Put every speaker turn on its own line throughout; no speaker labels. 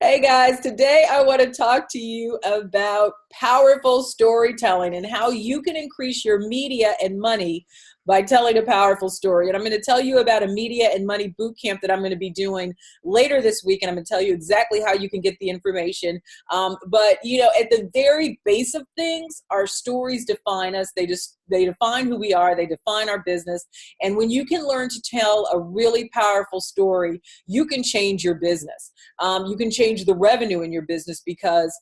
Hey guys, today I want to talk to you about powerful storytelling and how you can increase your media and money by telling a powerful story. And I'm going to tell you about a media and money boot camp that I'm going to be doing later this week. And I'm going to tell you exactly how you can get the information. But at the very base of things, our stories define us. They define who we are. They define our business. And when you can learn to tell a really powerful story, you can change your business. You can change the revenue in your business because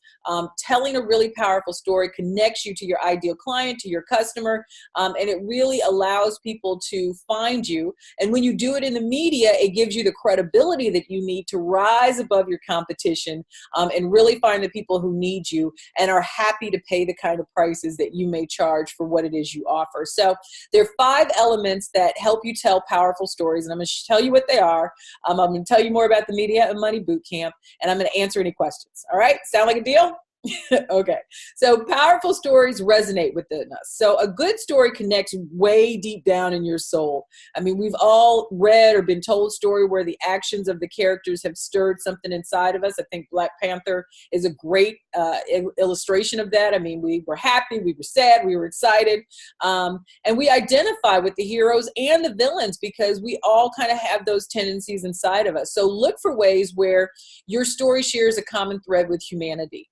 telling a really powerful story connects you to your ideal client, to your customer, and it really allows people to find you. And when you do it in the media, it gives you the credibility that you need to rise above your competition and really find the people who need you and are happy to pay the kind of prices that you may charge for what it is you offer. So there are 5 elements that help you tell powerful stories, and I'm going to tell you what they are. I'm going to tell you more about the Media and Money Boot Camp, and I'm going to answer any questions. All right? Sound like a deal? Okay. So powerful stories resonate within us. So a good story connects way deep down in your soul. I mean, we've all read or been told a story where the actions of the characters have stirred something inside of us. I think Black Panther is a great illustration of that. I mean, we were happy, we were sad, we were excited. And we identify with the heroes and the villains because we all kind of have those tendencies inside of us. So look for ways where your story shares a common thread with humanity.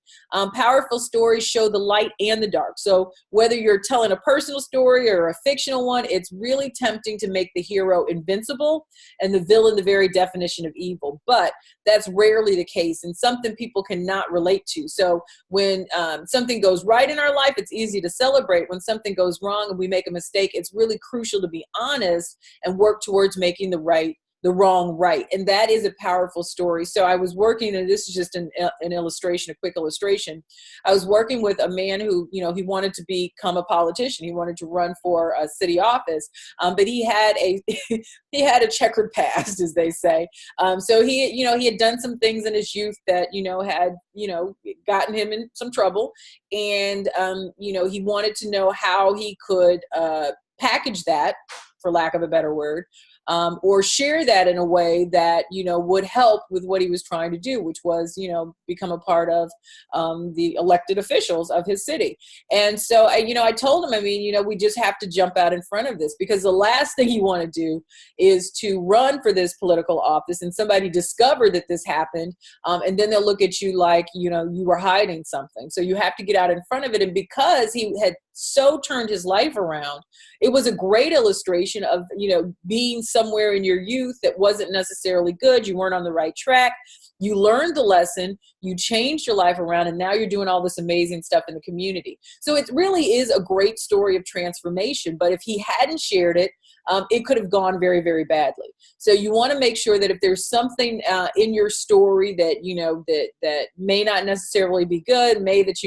Powerful stories show the light and the dark. So whether you're telling a personal story or a fictional one, it's really tempting to make the hero invincible and the villain the very definition of evil. But that's rarely the case and something people cannot relate to. So when something goes right in our life, it's easy to celebrate. When something goes wrong and we make a mistake, it's really crucial to be honest and work towards making the wrong right. And that is a powerful story. So I was working, and this is just an illustration, a quick illustration. I was working with a man who, he wanted to become a politician. He wanted to run for a city office, but he had he had a checkered past, as they say. So he had done some things in his youth that, had, gotten him in some trouble. And, he wanted to know how he could package that, for lack of a better word, or share that in a way that, would help with what he was trying to do, which was, become a part of the elected officials of his city. And so, I told him, we just have to jump out in front of this, because the last thing you want to do is to run for this political office and somebody discover that this happened, and then they'll look at you like, you were hiding something. So you have to get out in front of it. And because he had so turned his life around, it was a great illustration of, being somewhere in your youth that wasn't necessarily good. You weren't on the right track. You learned the lesson, you changed your life around, and now you're doing all this amazing stuff in the community. So it really is a great story of transformation. But if he hadn't shared it, it could have gone very, very badly. So you want to make sure that if there's something in your story that that may not necessarily be good,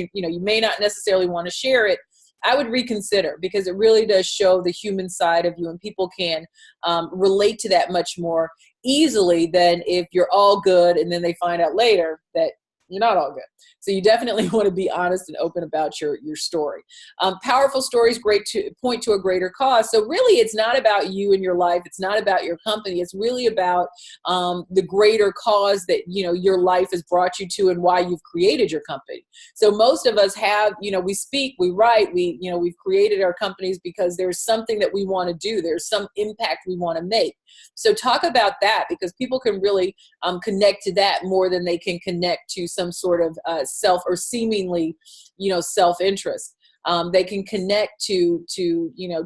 you may not necessarily want to share it, I would reconsider, because it really does show the human side of you, and people can relate to that much more easily than if you're all good and then they find out later that you're not all good. So you definitely want to be honest and open about your story. Powerful stories great to point to a greater cause. So really, it's not about you and your life. It's not about your company. It's really about the greater cause that your life has brought you to, and why you've created your company. So most of us have, we speak, we write, we've created our companies because there's something that we want to do. There's some impact we want to make. So talk about that, because people can really connect to that more than they can connect to some sort of self or seemingly, self-interest. They can connect to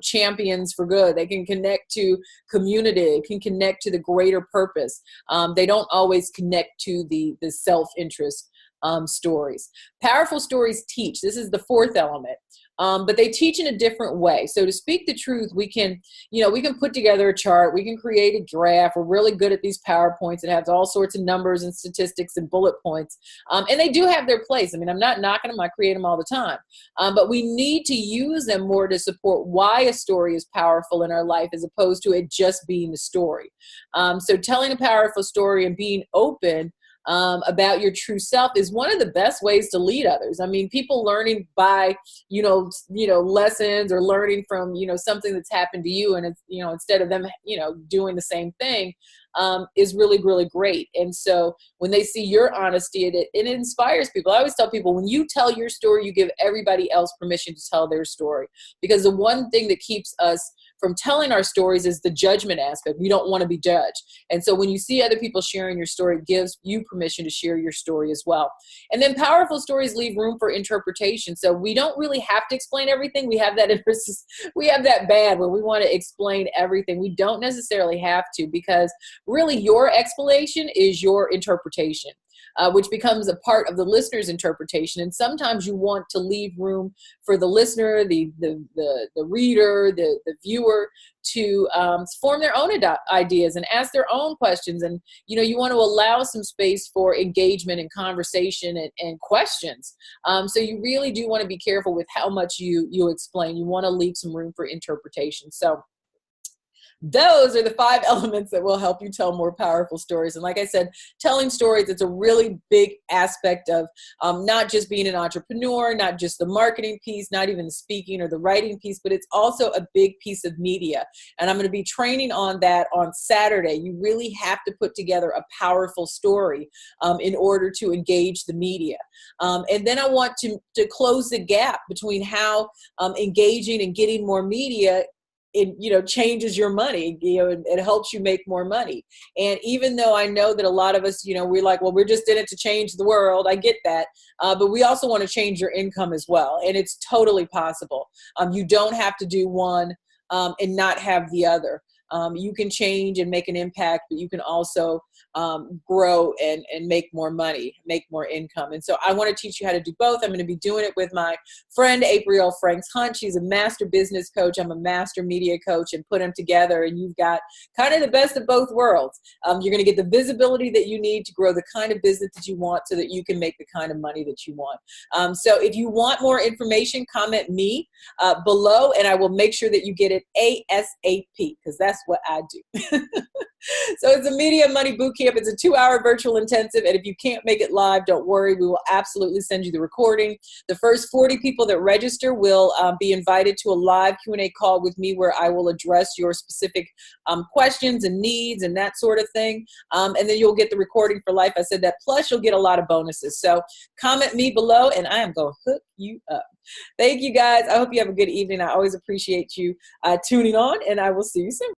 champions for good. They can connect to community, can connect to the greater purpose. They don't always connect to the self-interest stories. Powerful stories teach. This is the 4th element. But they teach in a different way. So to speak the truth, we can put together a chart, we can create a graph. We're really good at these PowerPoints. It has all sorts of numbers and statistics and bullet points. And they do have their place. I'm not knocking them. I create them all the time. But we need to use them more to support why a story is powerful in our life, as opposed to it just being the story. So telling a powerful story and being open about your true self is one of the best ways to lead others. People learning by, lessons, or learning from, something that's happened to you, and it's, instead of them, doing the same thing, is really, really great. And so when they see your honesty, it inspires people. I always tell people, when you tell your story, you give everybody else permission to tell their story. Because the one thing that keeps us from telling our stories is the judgment aspect. We don't want to be judged. And so when you see other people sharing your story, it gives you permission to share your story as well. And then powerful stories leave room for interpretation. So we don't really have to explain everything. We have that bad when we want to explain everything. We don't necessarily have to, because really your explanation is your interpretation. Which becomes a part of the listener's interpretation. And sometimes you want to leave room for the listener, the reader, the viewer to form their own ideas and ask their own questions. And, you want to allow some space for engagement and conversation and questions. So you really do want to be careful with how much you explain. You want to leave some room for interpretation. So those are the 5 elements that will help you tell more powerful stories. And like I said, telling stories, it's a really big aspect of not just being an entrepreneur, not just the marketing piece, not even the speaking or the writing piece, but it's also a big piece of media. And I'm going to be training on that on Saturday. You really have to put together a powerful story in order to engage the media. And then I want to close the gap between how engaging and getting more media changes your money. It helps you make more money. And even though I know that a lot of us, we're like, well, we're just in it to change the world. I get that. But we also want to change your income as well. And it's totally possible. You don't have to do one and not have the other. You can change and make an impact, but you can also grow and make more money, make more income. And so I want to teach you how to do both. I'm going to be doing it with my friend, April Franks Hunt. She's a master business coach. I'm a master media coach, and put them together. And you've got kind of the best of both worlds. You're going to get the visibility that you need to grow the kind of business that you want so that you can make the kind of money that you want. So if you want more information, comment me below, and I will make sure that you get it ASAP, because that's what I do. So it's a Media Money Bootcamp. It's a 2-hour virtual intensive. And if you can't make it live, don't worry. We will absolutely send you the recording. The first 40 people that register will be invited to a live Q&A call with me, where I will address your specific questions and needs and that sort of thing. And then you'll get the recording for life. I said that. Plus, you'll get a lot of bonuses. So comment me below, and I am going to hook you up. Thank you, guys. I hope you have a good evening. I always appreciate you tuning on, and I will see you soon.